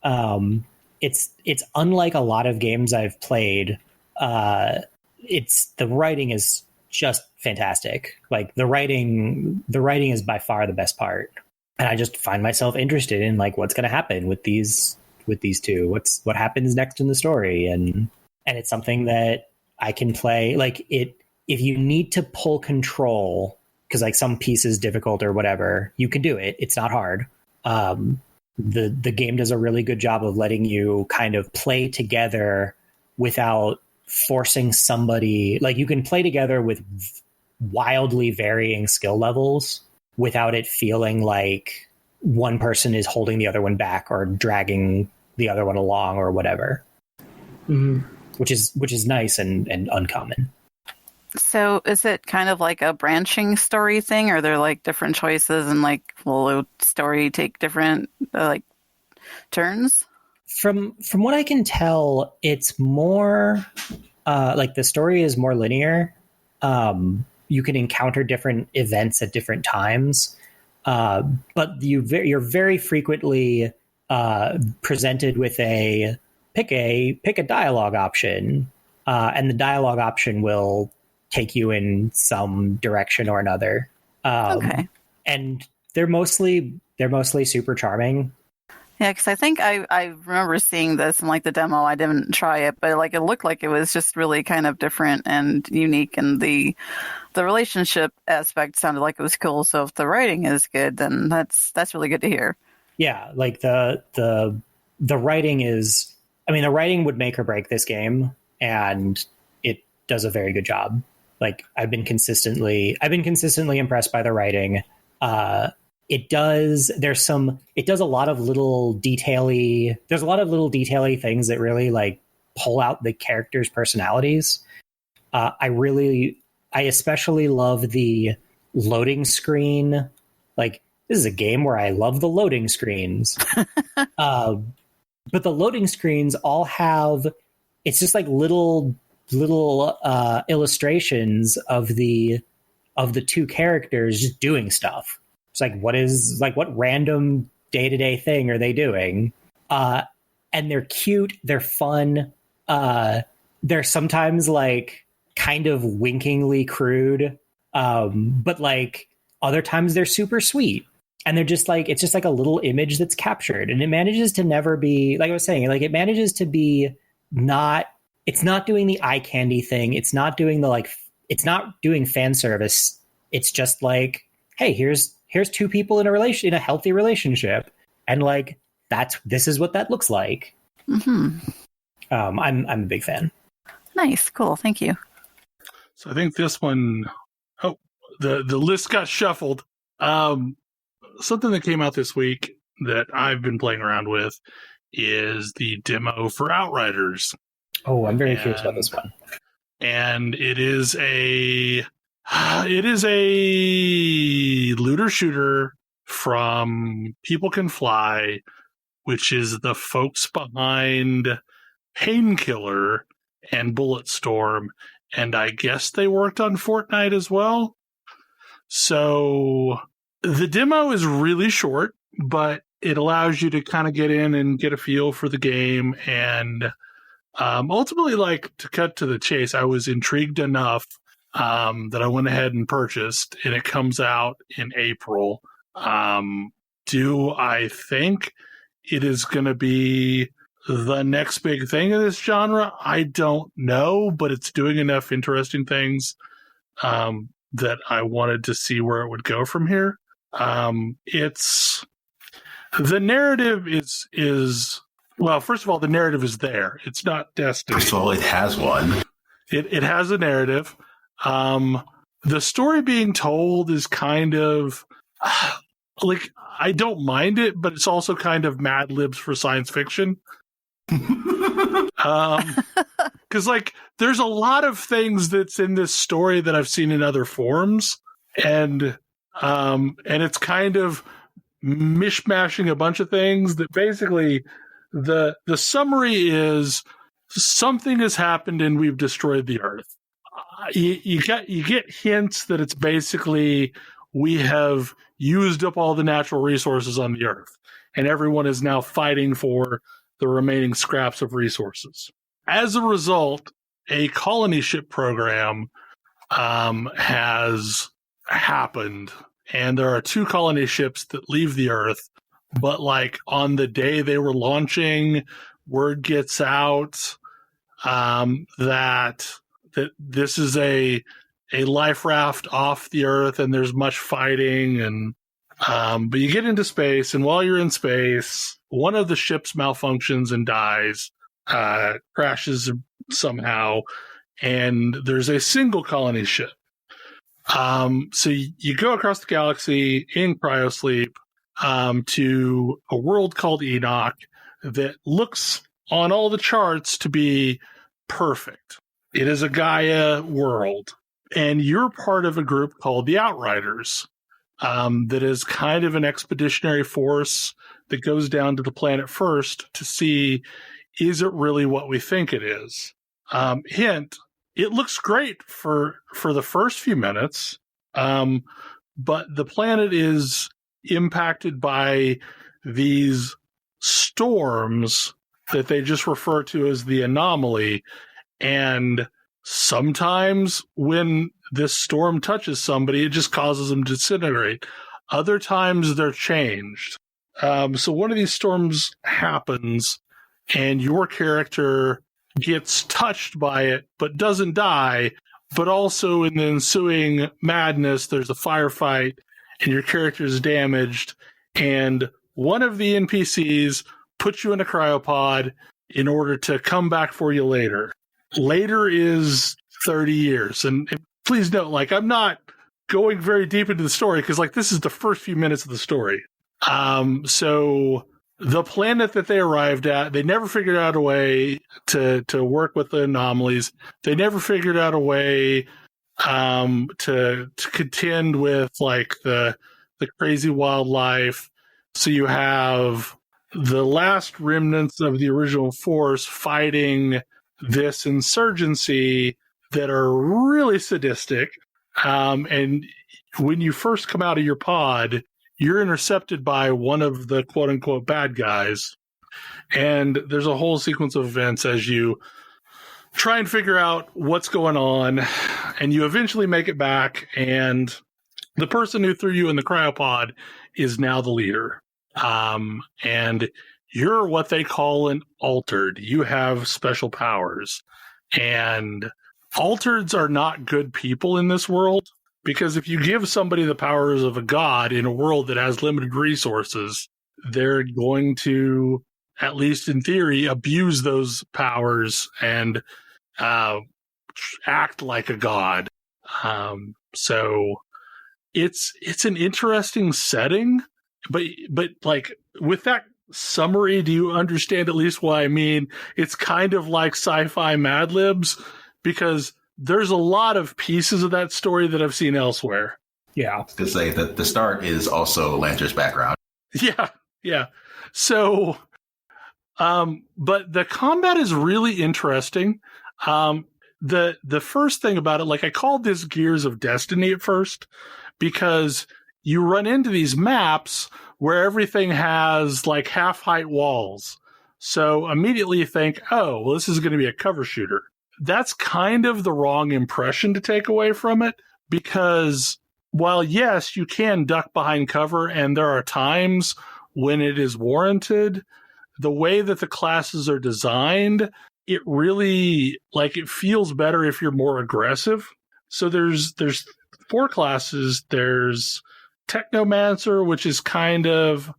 It's unlike a lot of games I've played. The writing is just fantastic. Like the writing is by far the best part. And I just find myself interested in like what's going to happen with these two. What happens next in the story, and it's something that I can play. Like if you need to pull control because like some piece is difficult or whatever, you can do it. It's not hard. The game does a really good job of letting you kind of play together without forcing somebody. Like, you can play together with wildly varying skill levels without it feeling like one person is holding the other one back or dragging the other one along or whatever. Which is nice and uncommon. So is it kind of like a branching story thing? Or are there like different choices and like will the story take different like turns? From what I can tell, it's more like the story is more linear. You can encounter different events at different times, but you're very frequently presented with pick a dialogue option, and the dialogue option will take you in some direction or another. Okay. And they're mostly super charming. Yeah, because I think I remember seeing this in like the demo. I didn't try it, but like it looked like it was just really kind of different and unique, and the relationship aspect sounded like it was cool. So if the writing is good, then that's really good to hear. Yeah, like the writing is, I mean, the writing would make or break this game, and it does a very good job. Like, I've been consistently impressed by the writing. It does a lot of little detaily things that really like pull out the characters' personalities. I especially love the loading screen. Like, this is a game where I love the loading screens. But the loading screens all have, it's just like little illustrations of the two characters just doing stuff. It's like, what random day-to-day thing are they doing? And they're cute, they're fun. They're sometimes like kind of winkingly crude, but like other times they're super sweet. And they're just like, it's just like a little image that's captured, and it manages to never be, like I was saying, like it manages to be it's not doing the eye candy thing. It's not doing it's not doing fan service. It's just like, hey, here's two people in a healthy relationship. And like, this is what that looks like. Mm-hmm. I'm a big fan. Nice. Cool. Thank you. So I think this one, the list got shuffled. Something that came out this week that I've been playing around with is the demo for Outriders. Oh, I'm very curious about this one. And it is a looter shooter from People Can Fly, which is the folks behind Painkiller and Bulletstorm, and I guess they worked on Fortnite as well. So the demo is really short, but it allows you to kind of get in and get a feel for the game. And ultimately, like, to cut to the chase, I was intrigued enough that I went ahead and purchased, and it comes out in April. Do I think it is going to be the next big thing in this genre? I don't know, but it's doing enough interesting things that I wanted to see where it would go from here. The narrative is well, first of all, the narrative is there. It's not Destiny. First of all, it has one. It has a narrative. The story being told is kind of like, I don't mind it, but it's also kind of Mad Libs for science fiction. Because like, there's a lot of things that's in this story that I've seen in other forms, and it's kind of mishmashing a bunch of things that basically the summary is something has happened and we've destroyed the earth. You get hints that it's basically we have used up all the natural resources on the earth, and everyone is now fighting for the remaining scraps of resources. As a result, a colony ship program has happened, and there are 2 colony ships that leave the earth, but like on the day they were launching, word gets out that this is a life raft off the earth, and there's much fighting, and but you get into space, and while you're in space, one of the ships malfunctions and dies, crashes somehow, and there's a single colony ship. So you go across the galaxy in cryosleep to a world called Enoch that looks on all the charts to be perfect. It is a Gaia world, and you're part of a group called the Outriders that is kind of an expeditionary force that goes down to the planet first to see, is it really what we think it is? Hint, it looks great for the first few minutes, but the planet is impacted by these storms that they just refer to as the anomaly. And sometimes when this storm touches somebody, it just causes them to disintegrate. Other times they're changed. So one of these storms happens, and your character gets touched by it, but doesn't die. But also in the ensuing madness, there's a firefight, and your character is damaged. And one of the NPCs puts you in a cryopod in order to come back for you later. Later is 30 years. And please note, like, I'm not going very deep into the story because, like, this is the first few minutes of the story. So the planet that they arrived at, they never figured out a way to work with the anomalies. They never figured out a way to contend with, like, the crazy wildlife. So you have the last remnants of the original force fighting this insurgency that are really sadistic. And when you first come out of your pod, you're intercepted by one of the quote-unquote bad guys. And there's a whole sequence of events as you try and figure out what's going on. And you eventually make it back, and the person who threw you in the cryopod is now the leader. And you're what they call an altered. You have special powers. And altereds are not good people in this world, because if you give somebody the powers of a god in a world that has limited resources, they're going to, at least in theory, abuse those powers and act like a god. So it's an interesting setting, but like, with that summary, do you understand at least what I mean? It's kind of like sci-fi Mad Libs, because there's a lot of pieces of that story that I've seen elsewhere. Yeah. To say that the start is also Lancer's background. Yeah. So, but the combat is really interesting. The first thing about it, like, I called this Gears of Destiny at first, because you run into these maps where everything has, like, half-height walls. So immediately you think, oh, well, this is going to be a cover shooter. That's kind of the wrong impression to take away from it, because while, yes, you can duck behind cover, and there are times when it is warranted, the way that the classes are designed, it really, like, it feels better if you're more aggressive. So there's 4 classes. There's Technomancer, which is kind of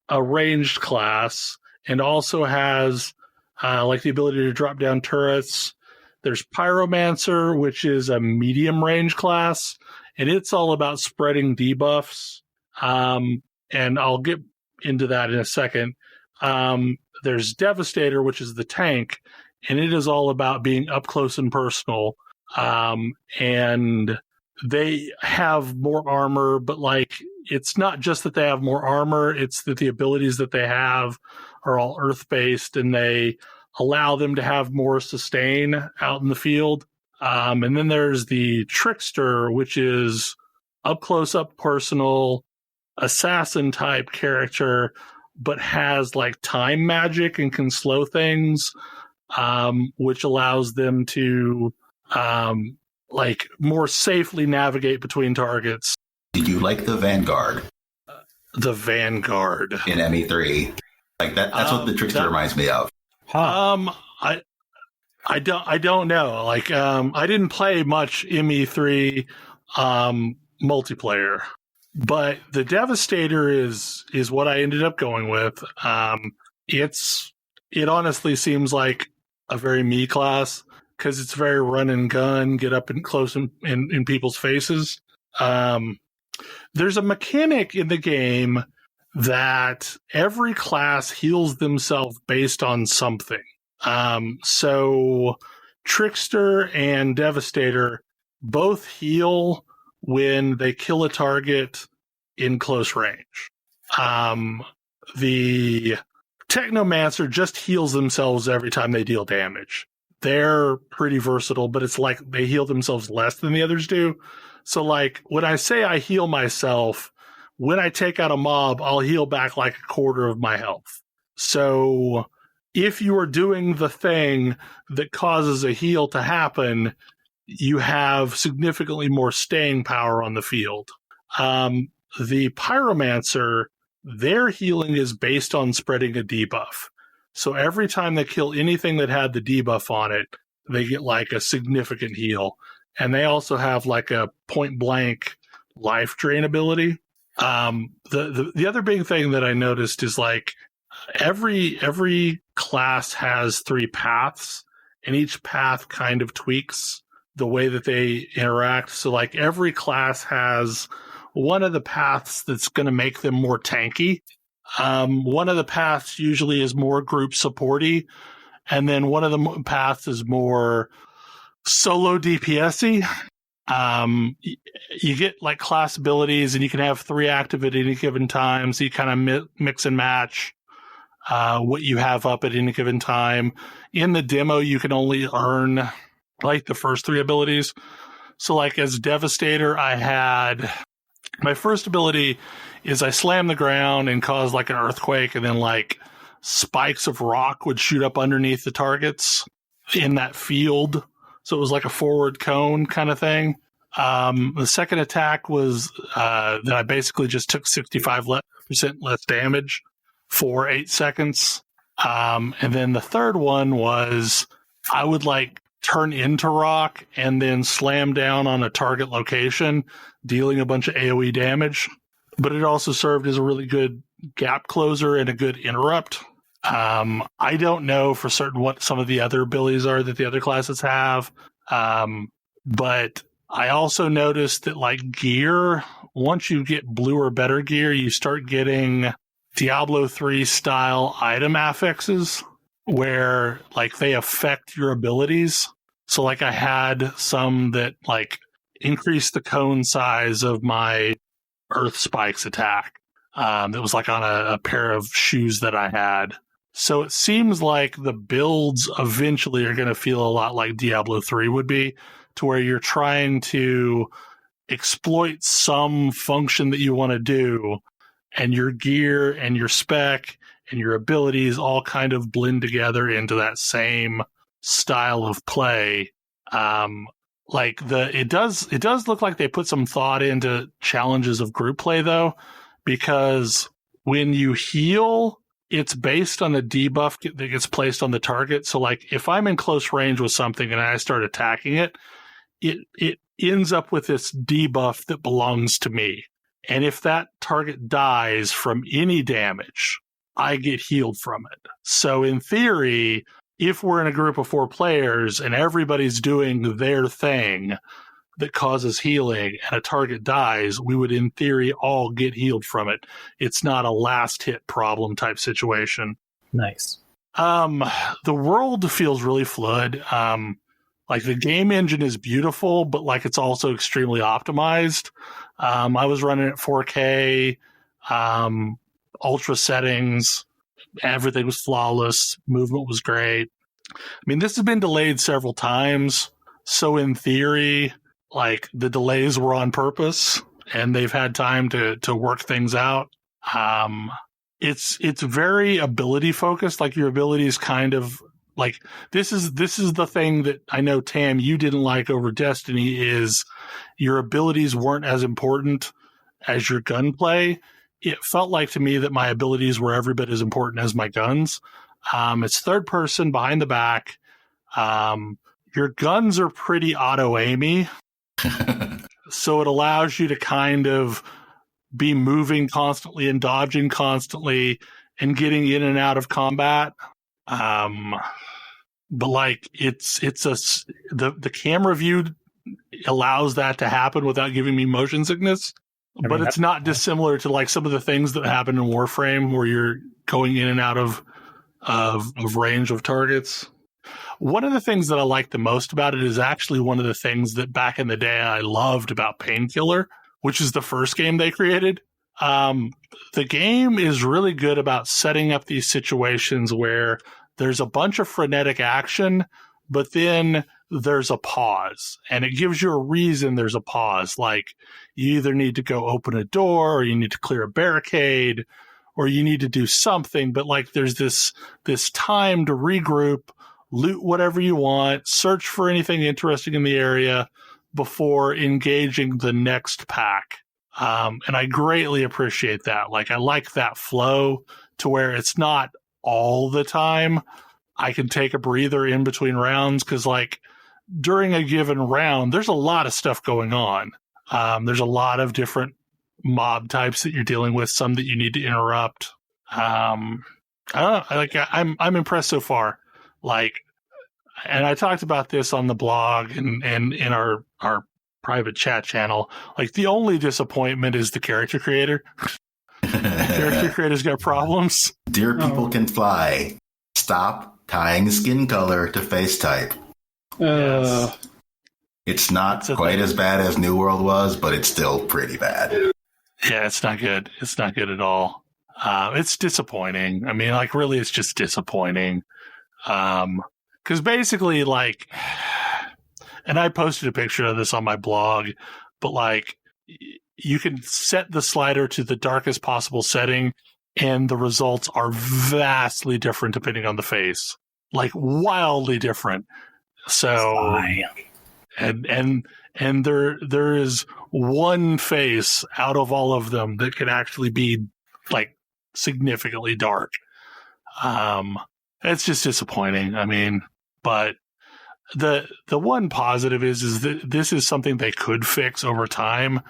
a ranged class and also has like the ability to drop down turrets. There's Pyromancer, which is a medium range class, and it's all about spreading debuffs. And I'll get into that in a second. There's Devastator, which is the tank, and it is all about being up close and personal. And they have more armor, but, like, it's not just that they have more armor, it's that the abilities that they have are all earth-based, and they allow them to have more sustain out in the field. And then there's the Trickster, which is up close, up personal, assassin-type character, but has, like, time magic and can slow things, which allows them to like, more safely navigate between targets. Did you like the Vanguard? The Vanguard in ME3, like that's what the Trickster reminds me of. I don't know. Like, I didn't play much ME3 multiplayer, but the Devastator is what I ended up going with. It honestly seems like a very me class. because it's very run and gun, get up and close in people's faces. There's a mechanic in the game that every class heals themselves based on something. So Trickster and Devastator both heal when they kill a target in close range. The Technomancer just heals themselves every time they deal damage. They're pretty versatile, but it's like they heal themselves less than the others do. So, like, when I say I heal myself, when I take out a mob, I'll heal back like a quarter of my health. So, if you are doing the thing that causes a heal to happen, you have significantly more staying power on the field. The Pyromancer, their healing is based on spreading a debuff. So every time they kill anything that had the debuff on it, they get like a significant heal. And they also have like a point blank life drain ability. The other big thing that I noticed is like every class has 3 paths, and each path kind of tweaks the way that they interact. So like every class has one of the paths that's going to make them more tanky. One of the paths usually is more group supporty, and then one of the paths is more solo DPS-y. You get like class abilities, and you can have 3 active at any given time, so you kind of mix and match what you have up at any given time. In the demo, you can only earn like the first 3 abilities. So like as Devastator, I had my first ability is I slam the ground and cause like an earthquake, and then like spikes of rock would shoot up underneath the targets in that field. So it was like a forward cone kind of thing. The second attack was that I basically just took 65% less damage for 8 seconds. And then the third one was I would like turn into rock and then slam down on a target location, dealing a bunch of AoE damage. But it also served as a really good gap closer and a good interrupt. I don't know for certain what some of the other abilities are that the other classes have. But I also noticed that like gear, once you get blue or better gear, you start getting Diablo 3 style item affixes where like they affect your abilities. So like I had some that like increased the cone size of my Earth Spikes attack. It was like on a pair of shoes that I had. So it seems like the builds eventually are going to feel a lot like Diablo 3 would be, to where you're trying to exploit some function that you want to do, and your gear and your spec and your abilities all kind of blend together into that same style of play. It does look like they put some thought into challenges of group play though, because when you heal, it's based on a debuff that gets placed on the target. So like if I'm in close range with something and I start attacking it, it ends up with this debuff that belongs to me. And if that target dies from any damage, I get healed from it. So in theory, if we're in a group of 4 players and everybody's doing their thing that causes healing and a target dies, we would in theory all get healed from it. It's not a last hit problem type situation. Nice. The world feels really fluid. Like the game engine is beautiful, but like it's also extremely optimized. I was running at 4K, ultra settings. Everything was flawless. Movement was great. I mean, this has been delayed several times. So in theory, like the delays were on purpose and they've had time to work things out. It's very ability focused. Like your abilities kind of like, this is the thing that I know, Tam, you didn't like over Destiny, is your abilities weren't as important as your gunplay. It felt like to me that my abilities were every bit as important as my guns. It's third person behind the back. Your guns are pretty auto-aimy. So it allows you to kind of be moving constantly and dodging constantly and getting in and out of combat. but like the camera view allows that to happen without giving me motion sickness. But it's not dissimilar to like some of the things that happen in Warframe where you're going in and out of range of targets. One of the things that I like the most about it is actually one of the things that back in the day I loved about Painkiller, which is the first game they created. The game is really good about setting up these situations where there's a bunch of frenetic action, but then there's a pause, and it gives you a reason there's a pause. Like you either need to go open a door, or you need to clear a barricade, or you need to do something, but like there's this time to regroup, loot whatever you want, search for anything interesting in the area before engaging the next pack. And I greatly appreciate that. Like I like that flow to where it's not all the time. I can take a breather in between rounds because like during a given round, there's a lot of stuff going on. There's a lot of different mob types that you're dealing with, some that you need to interrupt. I don't know. Like I'm impressed so far. Like, and I talked about this on the blog and in our private chat channel. Like the only disappointment is the character creator. Character creator's got problems. Dear people can fly. Stop tying skin color to face type. Yes. It's not quite as bad as New World was, but it's still pretty bad. Yeah, it's not good. It's not good at all. It's disappointing. I mean, like, really, it's just disappointing. Because basically, like, and I posted a picture of this on my blog, but, like, you can set the slider to the darkest possible setting, and the results are vastly different depending on the face. Like, wildly different. So, and there is one face out of all of them that can actually be like significantly dark. It's just disappointing. I mean, but the one positive is that this is something they could fix over time.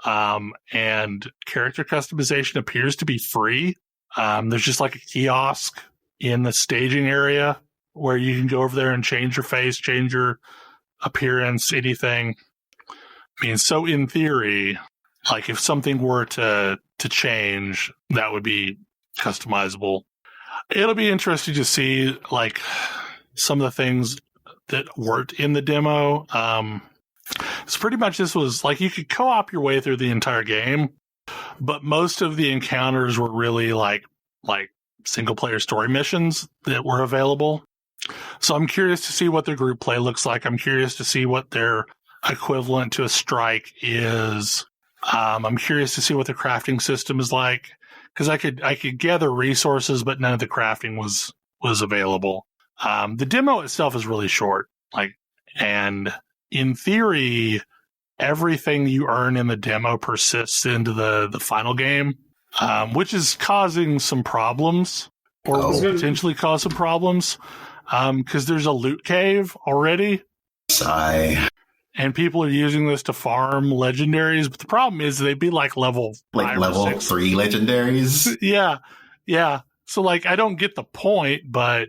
And character customization appears to be free. There's just like a kiosk in the staging area where you can go over there and change your face, change your appearance, anything. I mean, so in theory, like if something were to change, that would be customizable. It'll be interesting to see like some of the things that weren't in the demo. So pretty much this was like you could co-op your way through the entire game, but most of the encounters were really like single player story missions that were available. So I'm curious to see what their group play looks like. I'm curious to see what their equivalent to a strike is. I'm curious to see what the crafting system is like, because I could gather resources, but none of the crafting was available. The demo itself is really short, and in theory, everything you earn in the demo persists into the final game, which is causing some problems, or will potentially cause some problems, because there's a loot cave already. Sigh. And people are using this to farm legendaries, but the problem is they'd be like level 5 level or 6. 3 legendaries. Yeah. So like I don't get the point, but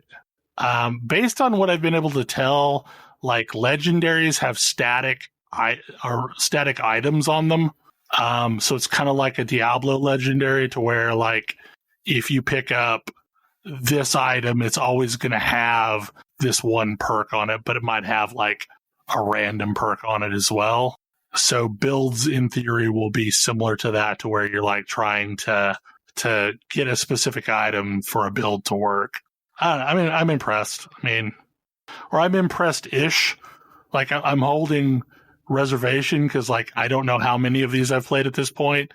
based on what I've been able to tell, like legendaries have static items on them. So it's kind of like a Diablo legendary, to where like if you pick up this item, it's always going to have this one perk on it, but it might have like a random perk on it as well. So builds in theory will be similar to that, to where you're like trying to get a specific item for a build to work. I mean, I'm impressed. Or I'm impressed-ish. Like I'm holding reservation because like I don't know how many of these I've played at this point.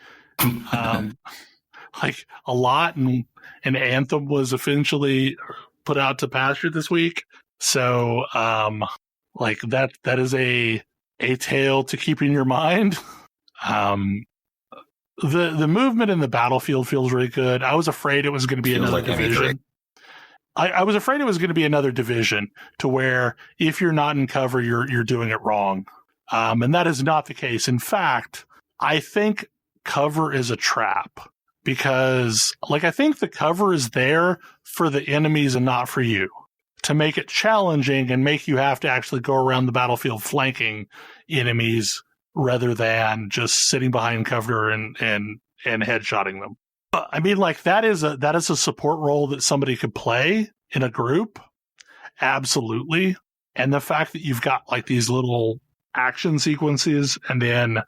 Like a lot, and Anthem was eventually put out to pasture this week. So like that is a tale to keep in your mind. The movement in the battlefield feels really good. I was afraid it was going to be another division. I was afraid it was going to be another division, to where if you're not in cover, you're doing it wrong. And that is not the case. In fact, I think cover is a trap, because like I think the cover is there for the enemies and not for you. to make it challenging and make you have to actually go around the battlefield flanking enemies rather than just sitting behind cover and headshotting them. I mean, like, that is a support role that somebody could play in a group. Absolutely. And the fact that you've got like these little action sequences and then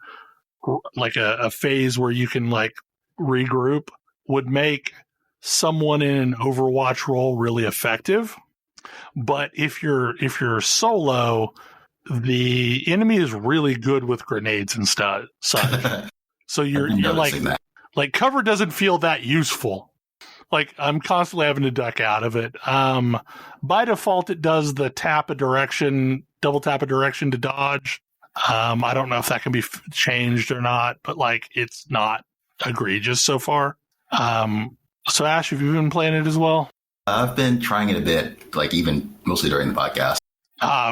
like a phase where you can like regroup would make someone in an Overwatch role really effective. But if you're solo, the enemy is really good with grenades and such. So you're like cover doesn't feel that useful. Like, I'm constantly having to duck out of it. By default, it does the double tap a direction to dodge. I don't know if that can be changed or not, but like, it's not egregious so far. So Ash, have you been playing it as well? I've been trying it a bit, like even mostly during the podcast.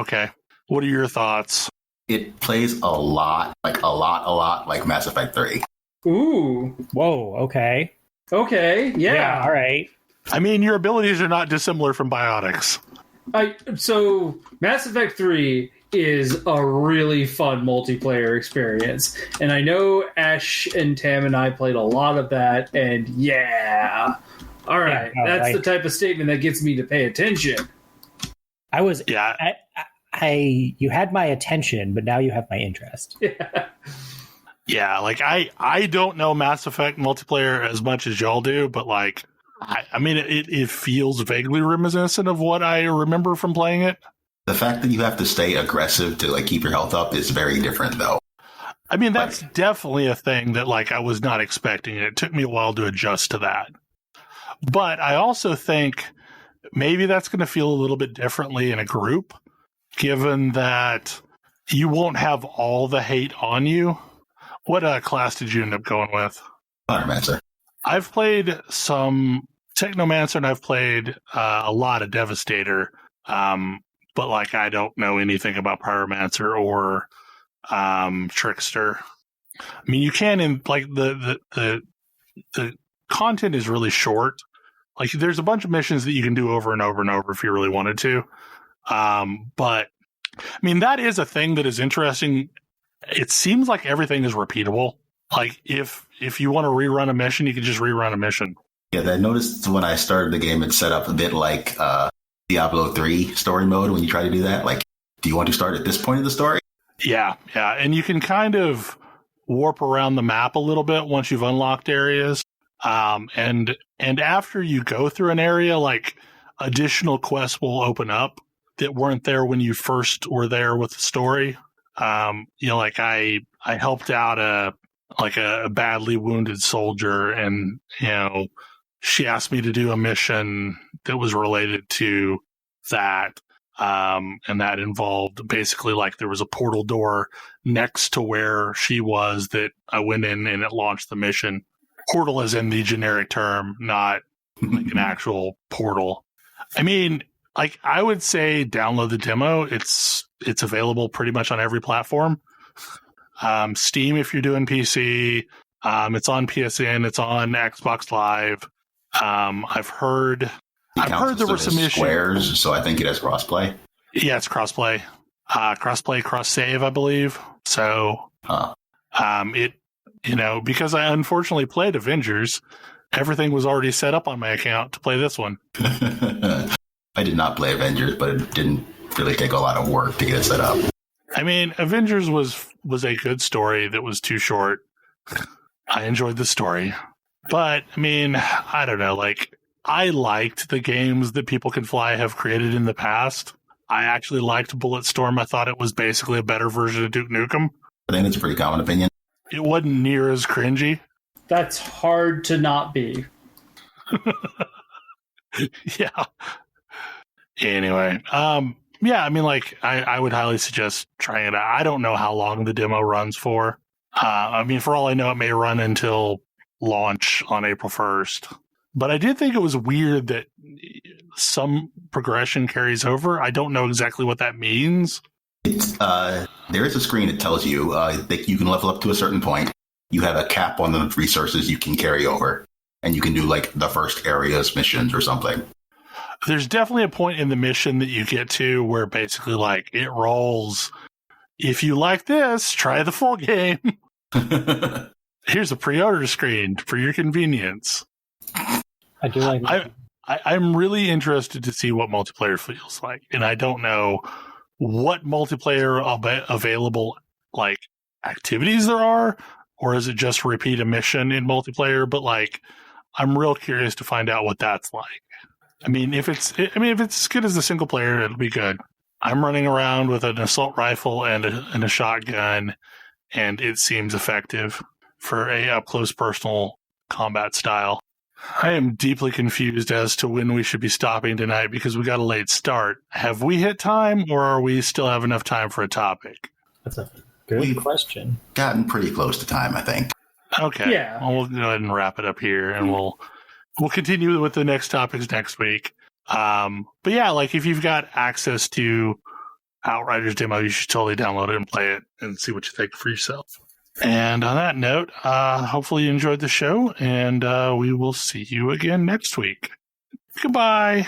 Okay. What are your thoughts? It plays a lot like Mass Effect 3. Ooh. Whoa, okay. Okay, yeah. All right. I mean, your abilities are not dissimilar from Biotics. So Mass Effect 3 is a really fun multiplayer experience. And I know Ash and Tam and I played a lot of that, and yeah. All right. Yeah, That's the type of statement that gets me to pay attention. You had my attention, but now you have my interest. Yeah. Yeah, like I don't know Mass Effect multiplayer as much as y'all do, but like I mean it feels vaguely reminiscent of what I remember from playing it. The fact that you have to stay aggressive to like keep your health up is very different, though. I mean, that's definitely a thing that like I was not expecting. It took me a while to adjust to that. But I also think maybe that's going to feel a little bit differently in a group, given that you won't have all the hate on you. What class did you end up going with? Technomancer. I've played some Technomancer and I've played a lot of Devastator, but like I don't know anything about Pyromancer or Trickster. I mean, you can the content is really short. Like, there's a bunch of missions that you can do over and over and over if you really wanted to. But I mean, that is a thing that is interesting. It seems like everything is repeatable. Like, if you want to rerun a mission, you can just rerun a mission. Yeah, I noticed when I started the game, it's set up a bit like Diablo 3 story mode when you try to do that. Like, do you want to start at this point of the story? Yeah. And you can kind of warp around the map a little bit once you've unlocked areas. And after you go through an area, like, additional quests will open up that weren't there when you first were there with the story. Like I helped out a badly wounded soldier, and she asked me to do a mission that was related to that, and that involved basically like there was a portal door next to where she was that I went in and it launched the mission. Portal is in the generic term, not like an actual portal. I mean, like, I would say download the demo. It's available pretty much on every platform. Steam if you're doing PC. It's on PSN. It's on Xbox Live. I've heard there were some issues. Squares, so I think it has crossplay. Yeah, it's crossplay. Cross save, I believe. So, because I unfortunately played Avengers, everything was already set up on my account to play this one. I did not play Avengers, but it didn't really take a lot of work to get it set up. I mean, Avengers was a good story that was too short. I enjoyed the story. But, I mean, I don't know. Like, I liked the games that People Can Fly have created in the past. I actually liked Bulletstorm. I thought it was basically a better version of Duke Nukem. I think that's a pretty common opinion. It wasn't near as cringy. That's hard to not be. Yeah. Anyway, yeah, I mean, like, I would highly suggest trying it out. I don't know how long the demo runs for. I mean, for all I know, it may run until launch on April 1st. But I did think it was weird that some progression carries over. I don't know exactly what that means. There is a screen that tells you that you can level up to a certain point. You have a cap on the resources you can carry over. And you can do, like, the first area's missions or something. There's definitely a point in the mission that you get to where basically, like, it rolls. If you like this, try the full game. Here's a pre-order screen for your convenience. I do like that. I'm really interested to see what multiplayer feels like, and I don't know what multiplayer available like activities there are, or is it just repeat a mission in multiplayer? But like, I'm real curious to find out what that's like. I mean, if it's as good as the single player, it'll be good. I'm running around with an assault rifle and a shotgun, and it seems effective for a up close personal combat style. I am deeply confused as to when we should be stopping tonight because we got a late start. Have we hit time, or are we still have enough time for a topic? That's a good question. Gotten pretty close to time, I think. Okay. Yeah. Well, we'll go ahead and wrap it up here, and we'll continue with the next topics next week. But yeah, like if you've got access to Outriders demo, you should totally download it and play it and see what you think for yourself. And on that note, hopefully you enjoyed the show, and we will see you again next week. Goodbye.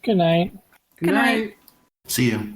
Good night. Good night. See you.